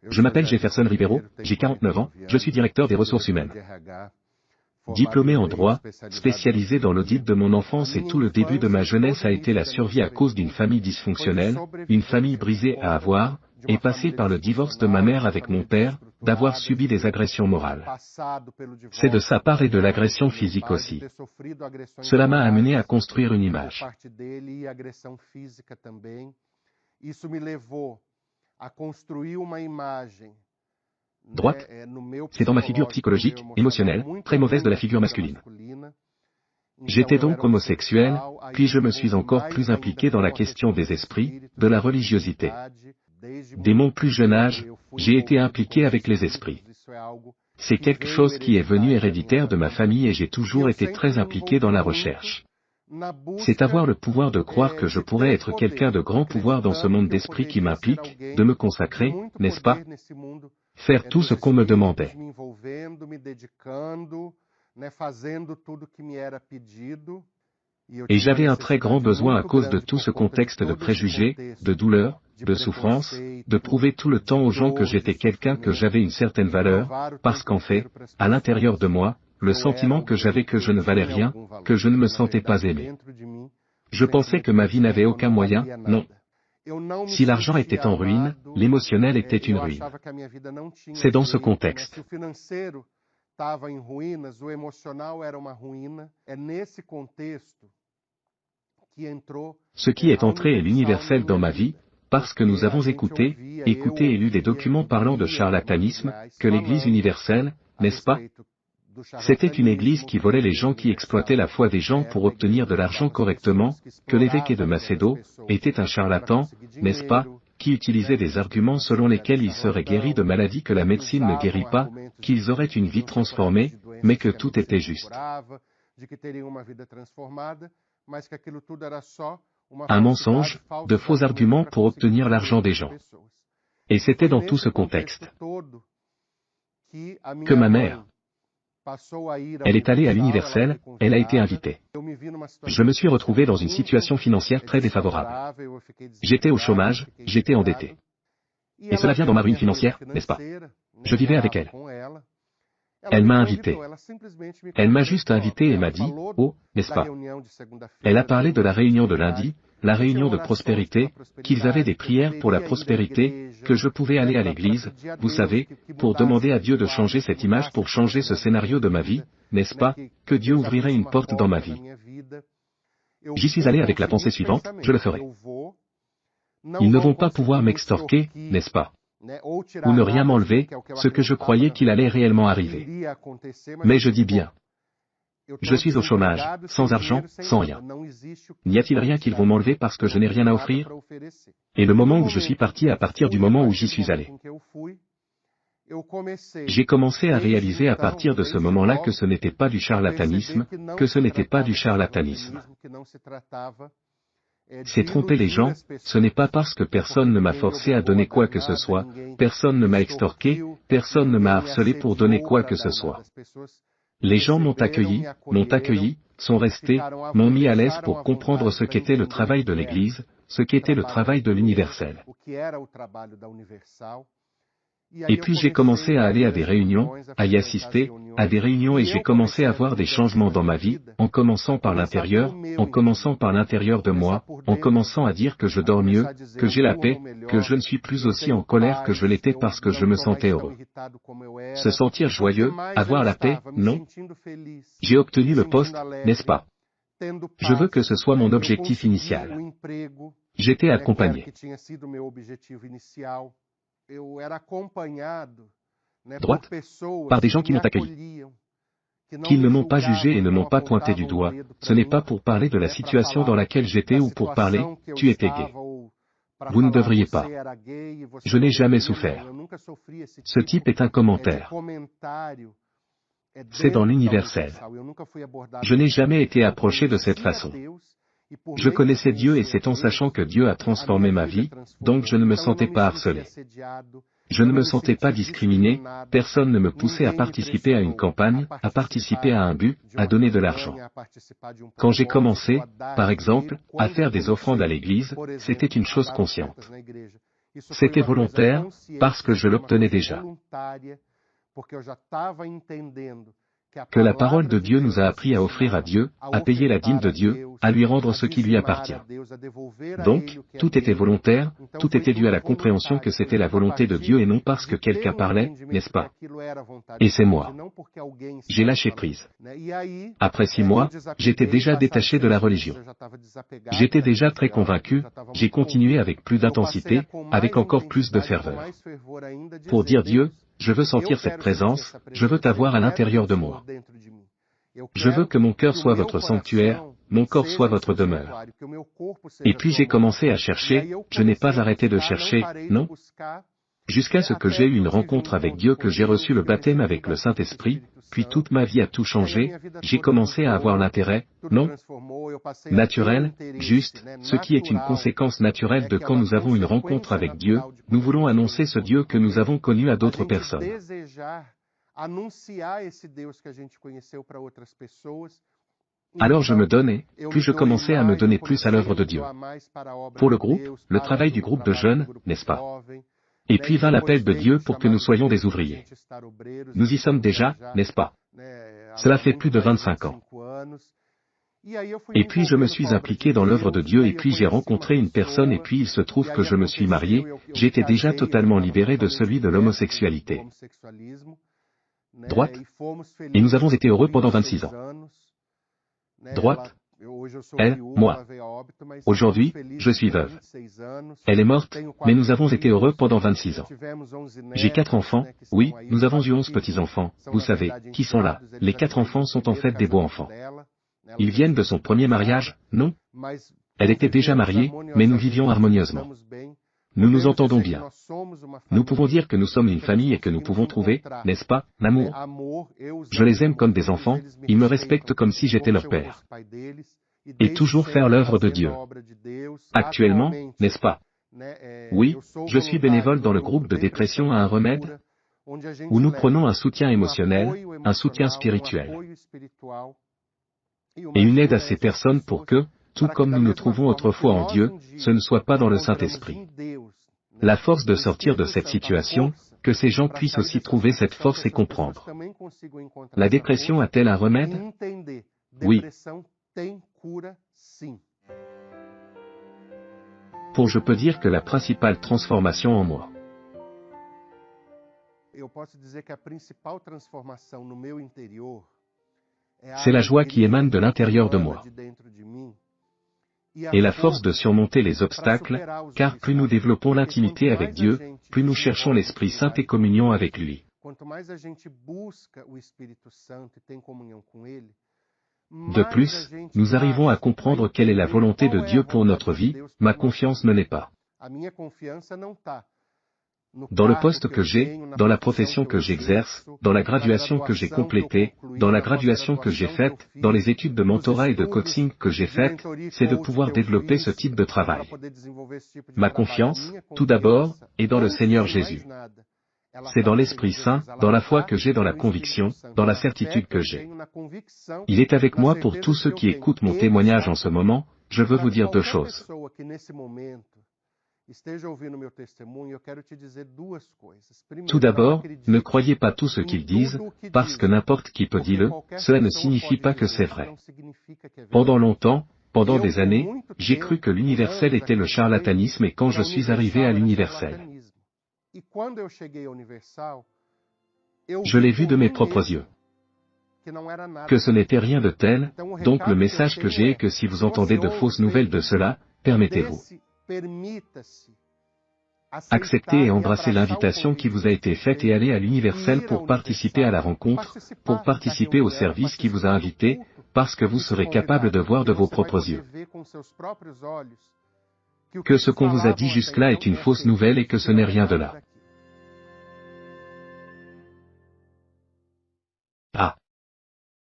Je m'appelle Jefferson Ribeiro, j'ai 49 ans, je suis directeur des ressources humaines. Diplômé en droit, spécialisé dans l'audit de mon enfance et tout le début de ma jeunesse a été la survie à cause d'une famille dysfonctionnelle, une famille brisée à avoir, et passé par le divorce de ma mère avec mon père, d'avoir subi des agressions morales. C'est de sa part et de l'agression physique aussi. Cela m'a amené à construire une image. Droite, c'est dans ma figure psychologique, émotionnelle, très mauvaise de la figure masculine. J'étais donc homosexuel, puis je me suis encore plus impliqué dans la question des esprits, de la religiosité. Dès mon plus jeune âge, j'ai été impliqué avec les esprits. C'est quelque chose qui est venu héréditaire de ma famille et j'ai toujours été très impliqué dans la recherche. C'est avoir le pouvoir de croire que je pourrais être quelqu'un de grand pouvoir dans ce monde d'esprit qui m'implique, de me consacrer, n'est-ce pas? Faire tout ce qu'on me demandait. Et j'avais un très grand besoin à cause de tout ce contexte de préjugés, de douleur, de souffrance, de prouver tout le temps aux gens que j'étais quelqu'un, que j'avais une certaine valeur, parce qu'en fait, à l'intérieur de moi, le sentiment que j'avais que je ne valais rien, que je ne me sentais pas aimé. Je pensais que ma vie n'avait aucun moyen, non. Si l'argent était en ruine, l'émotionnel était une ruine. C'est dans ce contexte. Ce qui est entré est l'universel dans ma vie, parce que nous avons écouté et lu des documents parlant de charlatanisme, que l'Église universelle, n'est-ce pas? C'était une église qui volait les gens, qui exploitait la foi des gens pour obtenir de l'argent correctement, que l'évêque de Macedo était un charlatan, n'est-ce pas, qui utilisait des arguments selon lesquels ils seraient guéris de maladies que la médecine ne guérit pas, qu'ils auraient une vie transformée, mais que tout était juste. Un mensonge, de faux arguments pour obtenir l'argent des gens. Et c'était dans tout ce contexte que ma mère, elle est allée à l'universel, elle a été invitée. Je me suis retrouvé dans une situation financière très défavorable. J'étais au chômage, j'étais endetté. Et cela vient dans ma ruine financière, n'est-ce pas? Je vivais avec elle. Elle m'a invité. Elle m'a juste invité et m'a dit, oh, n'est-ce pas? Elle a parlé de la réunion de lundi, la réunion de prospérité, qu'ils avaient des prières pour la prospérité, que je pouvais aller à l'église, vous savez, pour demander à Dieu de changer cette image, pour changer ce scénario de ma vie, n'est-ce pas, que Dieu ouvrirait une porte dans ma vie. J'y suis allé avec la pensée suivante, je le ferai. Ils ne vont pas pouvoir m'extorquer, n'est-ce pas? Ou ne rien m'enlever, ce que je croyais qu'il allait réellement arriver. Mais je dis bien. Je suis au chômage, sans argent, sans rien. N'y a-t-il rien qu'ils vont m'enlever parce que je n'ai rien à offrir? Et le moment où je suis parti, à partir du moment où j'y suis allé, j'ai commencé à réaliser à partir de ce moment-là que ce n'était pas du charlatanisme, que ce n'était pas du charlatanisme. C'est tromper les gens, ce n'est pas parce que personne ne m'a forcé à donner quoi que ce soit, personne ne m'a extorqué, personne ne m'a harcelé pour donner quoi que ce soit. Les gens m'ont accueilli, sont restés, m'ont mis à l'aise pour comprendre ce qu'était le travail de l'Église, ce qu'était le travail de l'universel. Et puis j'ai commencé à aller à des réunions, à y assister, à des réunions, et j'ai commencé à voir des changements dans ma vie, en commençant par l'intérieur de moi, en commençant à dire que je dors mieux, que j'ai la paix, que je ne suis plus aussi en colère que je l'étais parce que je me sentais heureux. Se sentir joyeux, avoir la paix, non? J'ai obtenu le poste, n'est-ce pas? Je veux que ce soit mon objectif initial. J'étais accompagné. Droite, par des gens qui m'ont accueilli, qui ne m'ont pas jugé et ne m'ont pas pointé du doigt, ce n'est pas pour parler de la situation dans laquelle j'étais ou pour parler, tu étais gay. Vous ne devriez pas. Je n'ai jamais souffert. Ce type est un commentaire. C'est dans l'universel. Je n'ai jamais été approché de cette façon. Je connaissais Dieu et c'est en sachant que Dieu a transformé ma vie, donc je ne me sentais pas harcelé. Je ne me sentais pas discriminé, personne ne me poussait à participer à une campagne, à participer à un but, à donner de l'argent. Quand j'ai commencé, par exemple, à faire des offrandes à l'église, c'était une chose consciente. C'était volontaire, parce que je l'obtenais déjà. Que la parole de Dieu nous a appris à offrir à Dieu, à payer la dîme de Dieu, à lui rendre ce qui lui appartient. Donc, tout était volontaire, tout était dû à la compréhension que c'était la volonté de Dieu et non parce que quelqu'un parlait, n'est-ce pas? Et c'est moi. J'ai lâché prise. Après 6 mois, j'étais déjà détaché de la religion. J'étais déjà très convaincu, j'ai continué avec plus d'intensité, avec encore plus de ferveur. Pour dire Dieu, je veux sentir cette présence, je veux t'avoir à l'intérieur de moi. Je veux que mon cœur soit votre sanctuaire, mon corps soit votre demeure. Et puis j'ai commencé à chercher, je n'ai pas arrêté de chercher, non? Jusqu'à ce que j'ai eu une rencontre avec Dieu, que j'ai reçu le baptême avec le Saint-Esprit, puis toute ma vie a tout changé, j'ai commencé à avoir l'intérêt, non? Naturel, juste, ce qui est une conséquence naturelle de quand nous avons une rencontre avec Dieu, nous voulons annoncer ce Dieu que nous avons connu à d'autres personnes. Alors je me donnais, puis je commençais à me donner plus à l'œuvre de Dieu. Pour le groupe, le travail du groupe de jeunes, n'est-ce pas? Et puis vint l'appel de Dieu pour que nous soyons des ouvriers. Nous y sommes déjà, n'est-ce pas? Cela fait plus de 25 ans. Et puis je me suis impliqué dans l'œuvre de Dieu et puis j'ai rencontré une personne et puis il se trouve que je me suis marié, j'étais déjà totalement libéré de celui de l'homosexualité. Droite? Et nous avons été heureux pendant 26 ans. Droite? Elle, moi. Aujourd'hui, je suis veuve. Elle est morte, mais nous avons été heureux pendant 26 ans. J'ai 4 enfants, oui, nous avons eu 11 petits-enfants, vous savez, qui sont là. Les 4 enfants sont en fait des beaux-enfants. Ils viennent de son premier mariage, non? Elle était déjà mariée, mais nous vivions harmonieusement. Nous nous entendons bien. Nous pouvons dire que nous sommes une famille et que nous pouvons trouver, n'est-ce pas, l'amour. Je les aime comme des enfants, ils me respectent comme si j'étais leur père. Et toujours faire l'œuvre de Dieu. Actuellement, n'est-ce pas? Oui, je suis bénévole dans le groupe de dépression à un remède, où nous prenons un soutien émotionnel, un soutien spirituel, et une aide à ces personnes pour que, tout comme nous nous trouvons autrefois en Dieu, ce ne soit pas dans le Saint-Esprit. La force de sortir de cette situation, que ces gens puissent aussi trouver cette force et comprendre. La dépression a-t-elle un remède? Oui. Pour je peux dire que la principale transformation en moi. C'est la joie qui émane de l'intérieur de moi. Et la force de surmonter les obstacles, car plus nous développons l'intimité avec Dieu, plus nous cherchons l'Esprit Saint et communion avec lui. De plus, nous arrivons à comprendre quelle est la volonté de Dieu pour notre vie, ma confiance ne l'est pas. Dans le poste que j'ai, dans la profession que j'exerce, dans la graduation que j'ai complétée, dans la graduation que j'ai faite, dans les études de mentorat et de coaching que j'ai faites, c'est de pouvoir développer ce type de travail. Ma confiance, tout d'abord, est dans le Seigneur Jésus. C'est dans l'Esprit Saint, dans la foi que j'ai, dans la conviction, dans la certitude que j'ai. Il est avec moi pour tous ceux qui écoutent mon témoignage en ce moment, je veux vous dire 2 choses. Tout d'abord, ne croyez pas tout ce qu'ils disent, parce que n'importe qui peut dire-le, cela ne signifie pas que c'est vrai. Pendant longtemps, pendant des années, j'ai cru que l'universel était le charlatanisme et quand je suis arrivé à l'universel, je l'ai vu de mes propres yeux. Que ce n'était rien de tel, donc le message que j'ai est que si vous entendez de fausses nouvelles de cela, permettez-vous. Acceptez et embrassez l'invitation qui vous a été faite et allez à l'universel pour participer à la rencontre, pour participer au service qui vous a invité, parce que vous serez capable de voir de vos propres yeux que ce qu'on vous a dit jusque-là est une fausse nouvelle et que ce n'est rien de là.